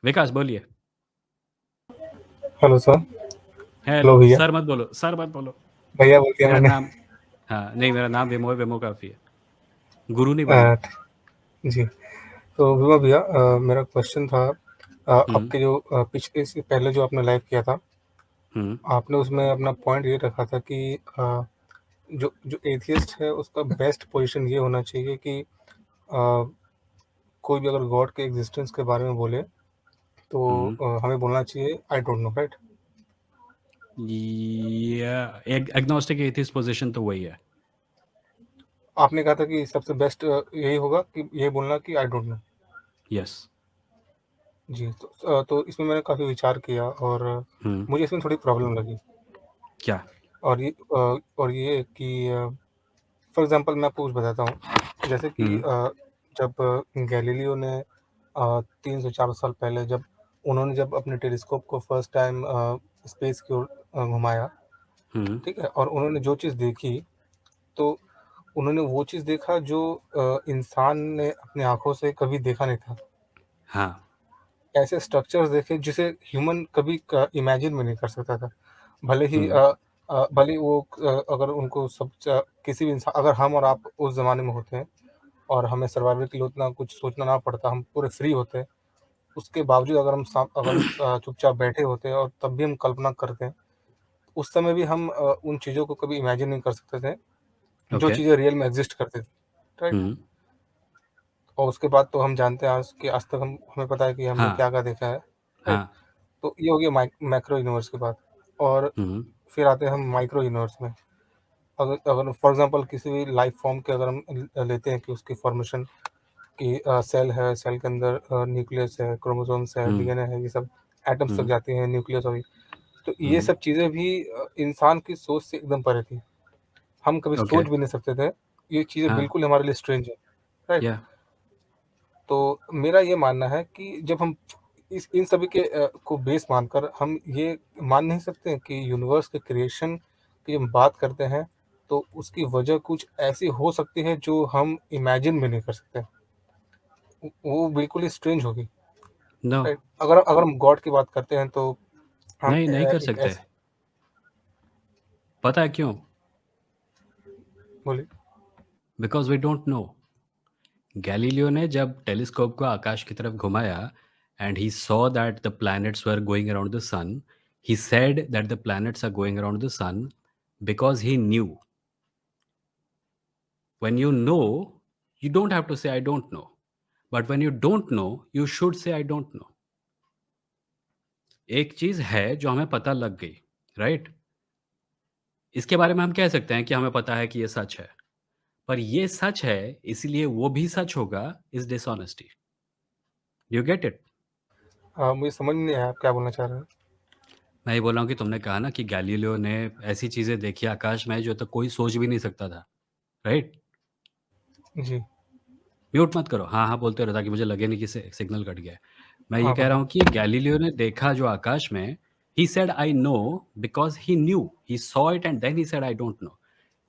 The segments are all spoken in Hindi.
विकास बोलिए। Hello sir. हेलो, हेलो भैया। सर मत बोलो, सर मत बोलो। भैया बोल दिया मेरा मैंने। नाम, हाँ नहीं, मेरा नाम विमो है, विमो काफ़ी है, गुरु नहीं बनना। अ, जी। तो विवा भैया, मेरा क्वेश्चन था। हम्म। आपके जो पिछले से पहले जो आपने लाइव किया था, हम्म। आपने उसमें अपना पॉइंट ये रखा था कि जो जो एथियस्ट है उसका बेस्ट पोजीशन ये होना चाहिए कि कोई भी अगर गॉड के एग्जिस्टेंस के बारे में बोले तो हम्म। हमें बोलना चाहिए आई डोंट नो, राइट? ये एग्नोस्टिक एथिस्ट पोजीशन तो वही है। आपने कहा था कि सबसे बेस्ट यही होगा कि ये बोलना कि आई डोंट नो। यस। जी। तो इसमें मैंने काफ़ी विचार किया और हम्म। मुझे इसमें थोड़ी प्रॉब्लम लगी। क्या? और ये कि फॉर एग्जांपल मैं आपको कुछ बताता हूँ। जैसे कि हम्म। जब गैलीलियो ने 300-400 साल पहले जब अपने टेलीस्कोप को फर्स्ट टाइम स्पेस की ओर घुमाया, हम्म। ठीक है? और उन्होंने जो चीज़ देखी, तो उन्होंने वो चीज़ देखा जो इंसान ने अपनी आँखों से कभी देखा नहीं था। हाँ। ऐसे स्ट्रक्चर्स देखे जिसे ह्यूमन कभी इमेजिन भी नहीं कर सकता था। भले ही हम्म। भले ही वो अगर उनको किसी भी इंसान, अगर हम और आप उस ज़माने में होते हैं और हमें सर्वाइवल के लिए उतना कुछ सोचना ना पड़ता, हम पूरे फ्री होते, उसके बावजूद अगर हम चुपचाप बैठे होते और तब भी हम कल्पना करते, उस समय भी हम उन चीज़ों को कभी इमेजिन नहीं कर सकते थे जो ओके। चीज़ें रियल में एग्जिस्ट करती थी, राइट? हम्म। और उसके बाद तो हम जानते हैं आज तक हमें पता है कि हमने हाँ। क्या क्या देखा है, राइट? हाँ। तो ये हो गया मैक्रो यूनिवर्स की बात। और हम्म। फिर आते हैं हम माइक्रो यूनिवर्स में। अगर अगर फॉर एग्जांपल किसी भी लाइफ फॉर्म के अगर हम लेते हैं कि उसकी फॉर्मेशन की, सेल है, सेल के अंदर न्यूक्लियस है, क्रोमोसोम्स है, हम्म। डीएनए है, ये सब एटम्स तक हम्म। जाती हैं, न्यूक्लियस होगी। तो ये हम्म। सब चीज़ें भी इंसान की सोच से एकदम परे थी। हम कभी ओके। सोच भी नहीं सकते थे। ये चीज़ें हाँ। बिल्कुल हमारे लिए स्ट्रेंज है, राइट? या। तो मेरा ये मानना है कि जब हम इस इन सभी के को बेस मानकर हम ये मान नहीं सकते कि यूनिवर्स के क्रिएशन की हम बात करते हैं, तो उसकी वजह कुछ ऐसी हो सकती है जो हम इमेजिन भी नहीं कर सकते। वो बिल्कुल ही स्ट्रेंज होगी, नो। राइट? अगर हम गॉड की बात करते हैं तो हम नहीं, नहीं कर एक सकते। ऐसे, पता है क्यों? बोलिए। Because we don't know. Galileo ने जब टेलीस्कोप को आकाश की तरफ घुमाया and he saw that the planets were going around the sun, he said that the planets are going around the sun because he knew. When you know, you don't have to say I don't know. But when you don't know, you should say I don't know. एक चीज है जो हमें पता लग गई, राइट? इसके बारे में हम कह सकते हैं कि हमें पता है कि ये सच है, पर ये सच है, इसीलिए वो भी सच होगा, is dishonesty. You get it? मुझे समझ नहीं आया आप क्या बोलना चाह रहे हैं। मैं ये बोल रहा हूँ कि तुमने कहा ना कि गैलीलियो ने ऐसी चीजें देखी आकाश में जो तो कोई सोच भी नहीं सकता था, राइट? जी। म्यूट मत करो, हाँ हाँ बोलते रहो ताकि मुझे लगे नहीं कि सिग्नल कट गया है। मैं ये हाँ, कह रहा बोलिए। हूँ कि गैलीलियो ने देखा जो आकाश में, he said I know because he knew, he saw it and then he said I don't know.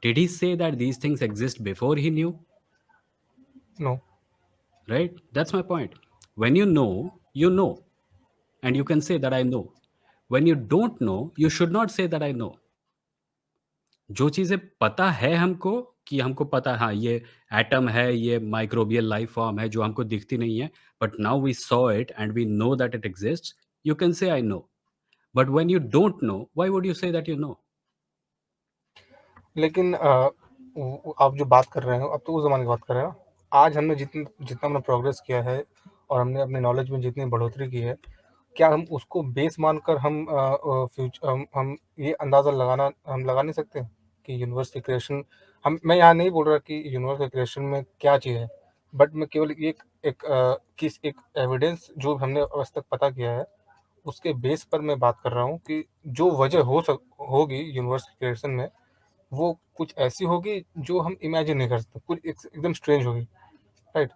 Did he say that these things exist before he knew? No. Right, that's my point. When you know and you can say that I know. When you don't know, you should not say that I know. जो चीज़ें पता है हमको, कि हमको पता है हाँ ये एटम है, ये माइक्रोबियल लाइफ फॉर्म है जो हमको दिखती नहीं है, but now we saw it and we know that it exist, you can say I know. But when you don't know, why would you say that you know? लेकिन आप जो बात कर रहे हो, अब तो उस ज़माने की बात कर रहे हो। आज हमने जितना हमने प्रोग्रेस किया है और हमने अपने नॉलेज में जितनी बढ़ोतरी की है, क्या हम उसको बेस मानकर हम ये अंदाज़ा हम लगा नहीं सकते कि यूनिवर्स की क्रिएशन, मैं यहाँ नहीं बोल रहा कि यूनिवर्स के क्रिएशन में क्या चीज़ है, बट मैं केवल एक एविडेंस जो हमने आज तक पता किया है, उसके बेस पर मैं बात कर रहा हूँ कि जो वजह होगी यूनिवर्स के क्रिएशन में, वो कुछ ऐसी होगी जो हम इमेजिन नहीं कर सकते, कुछ एकदम स्ट्रेंज होगी, राइट?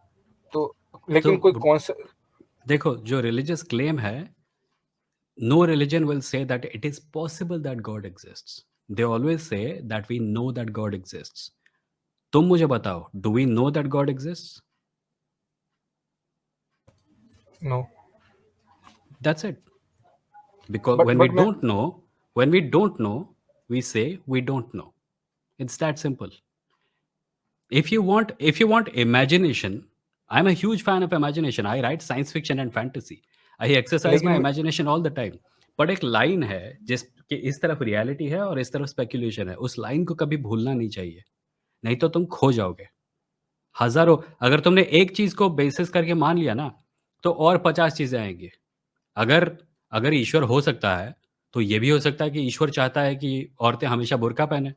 तो तो लेकिन कोई कॉन्सेप्ट। देखो, जो रिलीजियस क्लेम है, no religion will say that it is possible that God exists. They always say that we know that God exists. तुम मुझे बताओ, do we know that God exists? No. That's it. Because but but मैं when we don't know, we say we don't know. It's that simple. If you want imagination, I'm a huge fan of imagination. I write science fiction and fantasy. I exercise my लेकिन imagination all the time. But एक लाइन है जिसके इस तरफ रियलिटी है और इस तरफ स्पेकुलेशन है, उस लाइन को कभी भूलना नहीं चाहिए, नहीं तो तुम खो जाओगे। हज़ारों, अगर तुमने एक चीज़ को बेसिस करके मान लिया ना, तो और 50 चीज़ें आएँगी। अगर अगर ईश्वर हो सकता है, तो ये भी हो सकता है कि ईश्वर चाहता है कि औरतें हमेशा बुर्का पहनें,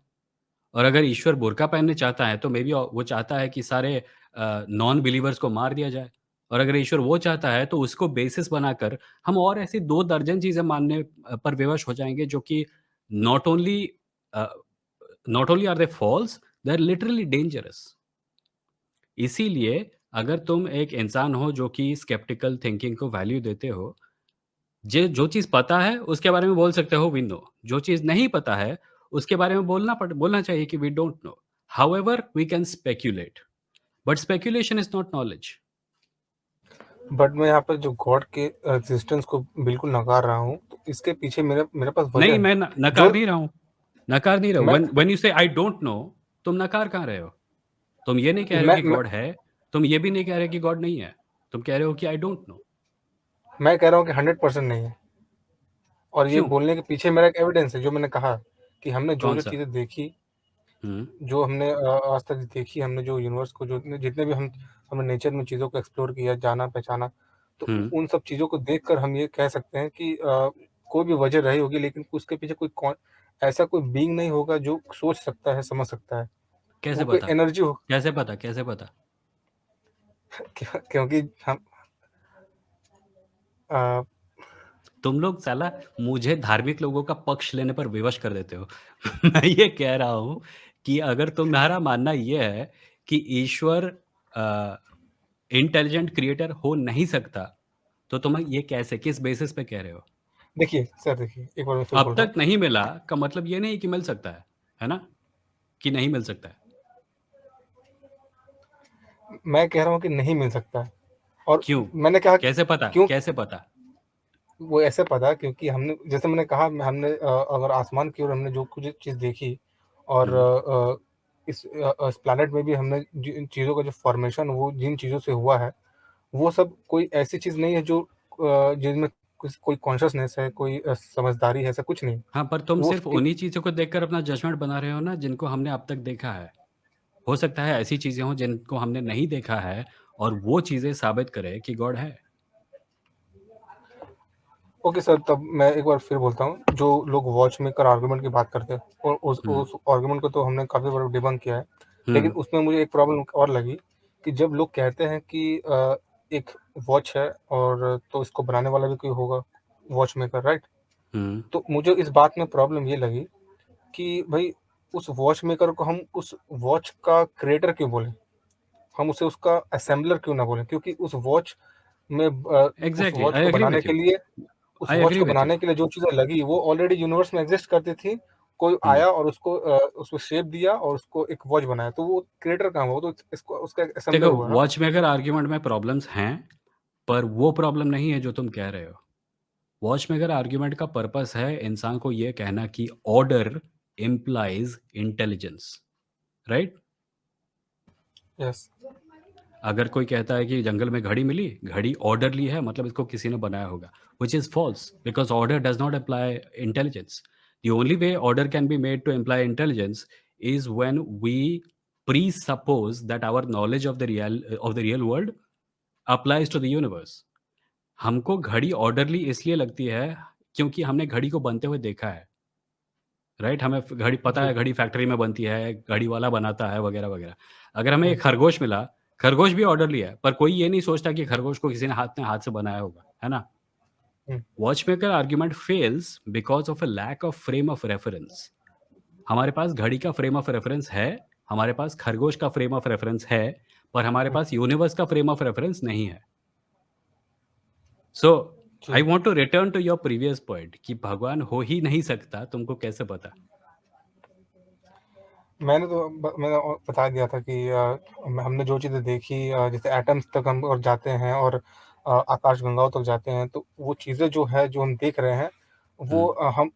और अगर ईश्वर बुर्का पहनने चाहता है, तो मेबी वो चाहता है कि सारे नॉन बिलीवर्स को मार दिया जाए, और अगर ईश्वर वो चाहता है, तो उसको बेसिस बनाकर हम और ऐसी 2 दर्जन चीज़ें मानने पर विवश हो जाएँगे, जो कि not only a, not only are they false, they are literally dangerous. इसीलिए अगर तुम एक इंसान हो जो कि स्केप्टिकल थिंकिंग को वैल्यू देते हो, जे जो चीज़ पता है उसके बारे में बोल सकते हो वी नो, जो चीज़ नहीं पता है उसके बारे में बोलना चाहिए कि we don't know. However we can speculate, but speculation is not knowledge. But मैं यहाँ पर जो गॉड के एग्जिस्टेंस को बिल्कुल नकार रहा हूँ, तो इसके पीछे मेरे मेरे पास वजह नहीं, है। मैं जो नकार नहीं रहा हूँ, नकार नहीं रहा हूँ। मैं व्हेन यू से आई डोंट नो, तुम नकार कहाँ रहे हो? तुम ये नहीं कह रहे हो कि मैं गॉड है, तुम ये भी नहीं कह रहे कि गॉड नहीं है। तुम कह रहे हो कि आई डोंट नो। मैं कह रहा हूँ कि 100% नहीं है, और ये क्यों? बोलने के पीछे मेरा एक एविडेंस है, जो मैंने कहा कि हमने जो-जो कौन-सा? चीज़ें देखी, हुँ, जो हमने आज तक देखी, हमने जो यूनिवर्स को जो जितने भी हमने नेचर में चीज़ों को एक्सप्लोर किया, जाना, पहचाना, तो हुँ। उन सब चीज़ों को देखकर हम ये कह सकते हैं कि कोई भी वजह रही होगी, लेकिन उसके पीछे ऐसा कोई बीइंग नहीं होगा जो सोच सकता है, समझ सकता है। कैसे वो कोई पता? एनर्जी हो कैसे पता? कैसे पता? क्योंकि हम अ, तुम लोग साला मुझे धार्मिक लोगों का पक्ष लेने पर विवश कर देते हो। मैं ये कह रहा हूँ कि अगर तुम्हारा मानना ये है कि ईश्वर अ, इंटेलिजेंट क्रिएटर हो नहीं सकता, तो तुम ये कैसे, किस बेसिस पे कह रहे हो? देखिए सर, देखिए, एक बार मैं फिर अब बोल रहा तक हूँ। नहीं मिला का मतलब ये नहीं कि मिल सकता है ना? कि नहीं मिल सकता है। मैं कह रहा हूँ कि नहीं मिल सकता है, और क्यों? मैंने कहा कि कैसे पता? क्यों। कैसे पता? वो ऐसे पता, क्योंकि हमने, जैसे मैंने कहा, हमने अगर आसमान की ओर हमने जो कुछ चीज़ देखी, और हुँ, इस प्लैनेट में भी हमने जिन चीज़ों का जो फॉर्मेशन वो जिन चीज़ों से हुआ है, वो सब कोई ऐसी चीज़ नहीं है जो जिनमें कोई कॉन्शियसनेस है, कोई समझदारी है, ऐसा कुछ नहीं। हाँ, पर तुम वो सिर्फ़ उसकी उन्हीं चीज़ों को देखकर अपना जजमेंट बना रहे हो ना, जिनको हमने अब तक देखा है। हो सकता है ऐसी चीज़ें हों जिनको हमने नहीं देखा है, और वो चीज़ें साबित करें कि गॉड है। ओके सर, तब मैं एक बार फिर बोलता हूँ, जो लोग वॉच मेकर आर्गुमेंट की बात करते हैं, और हुँ, उस आर्गुमेंट को तो हमने काफ़ी बार डिबंक किया है। लेकिन हुँ, उसमें मुझे एक प्रॉब्लम और लगी, कि जब लोग कहते हैं कि एक वॉच है, और तो इसको बनाने वाला भी कोई होगा, वॉच मेकर, राइट? हुँ। तो मुझे इस बात में प्रॉब्लम ये लगी कि भाई, उस वॉच मेकर को हम उस वॉच का क्रिएटर क्यों बोलें? हम उसे उसका असेंबलर क्यों ना बोलें? क्योंकि उस एग्ज़ैक्टली, वॉच आई को एग्री बनाने विथ के यू, लिए उस आई वॉच एग्री को विथ यू। बनाने के लिए जो चीज़ें लगी, वो ऑलरेडी यूनिवर्स में एग्ज़िस्ट करती थी। कोई हुँ, आया और उसको शेप दिया और उसको एक वॉच बनाया, तो वो क्रिएटर कहाँ हुआ? वो तो इसको उसका असेंबलर देखो हुआ ना? वॉचमेकर आर्ग्यूमेंट में प्रॉब्लम्स हैं, पर वो प्रॉब्लम नहीं है जो तुम कह रहे हो। वॉचमेकर आर्ग्यूमेंट का पर्पस है इंसान को ये कहना कि order implies intelligence, right? Yes. अगर कोई कहता है कि जंगल में घड़ी मिली, घड़ी ऑर्डरली है, मतलब इसको किसी ने बनाया होगा, which is false, because order does not imply intelligence. The only way order can be made to imply intelligence is when we presuppose that our knowledge of the real world applies to the universe. हमको घड़ी ऑर्डरली इसलिए लगती है क्योंकि हमने घड़ी को बनते हुए देखा है, राइट? हमें घड़ी पता जी। है, घड़ी फैक्ट्री में बनती है, घड़ी वाला बनाता है, वगैरह वगैरह। अगर हमें हुँ, एक खरगोश मिला, खरगोश भी ऑर्डरली है, पर कोई ये नहीं सोचता कि खरगोश को किसी ने हाथ से बनाया होगा, है ना? हुँ। Watchmaker argument fails because of a lack of frame of reference. हमारे पास घड़ी का फ्रेम ऑफ रेफरेंस है, हमारे पास खरगोश का फ्रेम ऑफ रेफरेंस है, पर हमारे हुँ। पास यूनिवर्स का फ्रेम ऑफ रेफरेंस नहीं है। सो आई जी। Want to return to your previous point कि भगवान हो ही नहीं सकता, तुमको कैसे पता? मैंने बता दिया था कि हमने जो चीज़ें देखी, जैसे एटम्स तक हम और जाते हैं, और आकाशगंगाओं तक जाते हैं, तो वो चीज़ें जो है, जो हम देख रहे हैं, वो हम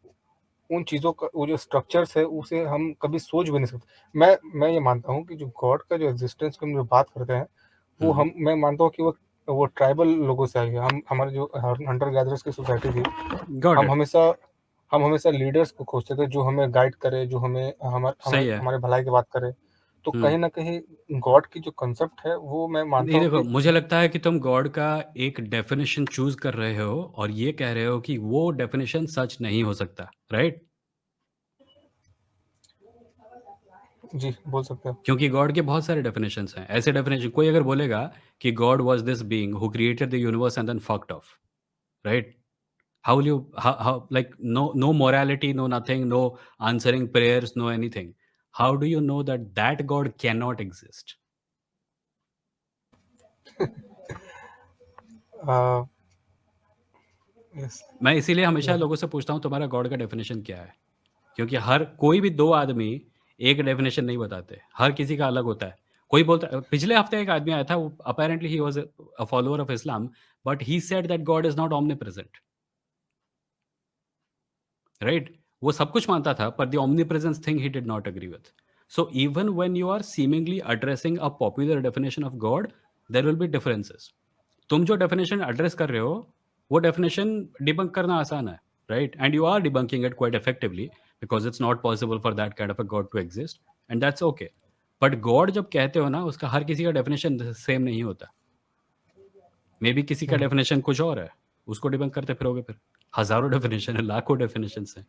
उन चीज़ों का वो जो स्ट्रक्चर्स है, उसे हम कभी सोच भी नहीं सकते। मैं ये मानता हूँ कि जो गॉड का जो एक्ज़िस्टेंस की हम जो बात करते हैं, वो मैं मानता हूँ कि वो ट्राइबल लोगों से आई है। हमारे जो हंटर गैदरर्स की सोसाइटी थी, गॉट हम इट। हमेशा हम हमेशा लीडर्स को खोजते थे, जो हमें गाइड करे, जो हमें सही है। हमारे भलाई की बात करे। तो हुँ। कहीं न कहीं गॉड की जो कांसेप्ट है, वो मैं मानता नहीं हूँ देखो, कि मुझे लगता है कि तुम गॉड का एक डेफ़िनिशन चूज़ कर रहे हो और ये कह रहे हो कि वो डेफ़िनिशन सच नहीं हो सकता, राइट? जी, बोल सकते हैं। क्योंकि गॉड के बहुत सारे डेफ़िनिशंस हैं। ऐसे डेफ़िनिशन कोई अगर बोलेगा कि God was this being who created the universe and then fucked off, right? How will you how like no morality, no nothing, no answering prayers, no anything. How do you know that that God cannot exist? A, yes, मैं इसीलिए हमेशा यस। लोगों से पूछता हूँ तुम्हारा गॉड का डेफ़िनिशन क्या है? क्योंकि हर कोई भी 2 आदमी एक डेफ़िनिशन नहीं बताते। हर किसी का अलग होता है। कोई बोलता पिछले हफ्ते एक आदमी आया था, वो apparently he was a follower of Islam, but he said that God is not omnipresent, right? वो सब कुछ मानता था, पर the omnipresence thing he did not agree with. So even when you are seemingly addressing a popular definition of God, there will be differences. तुम जो डेफिनिशन एड्रेस कर रहे हो, वो डेफिनिशन डिबंक करना आसान है, right? And you are debunking it quite effectively because it's not possible for that kind of a god to exist, and that's okay. But God जब कहते हो ना, उसका हर किसी का डेफिनिशन सेम नहीं होता। मेबी किसी का हुँ, डेफिनिशन कुछ और है, उसको डिबंक करते फिरोगे फिर। हज़ारों डेफिनिशन है, लाखों डेफिनिशंस हैं।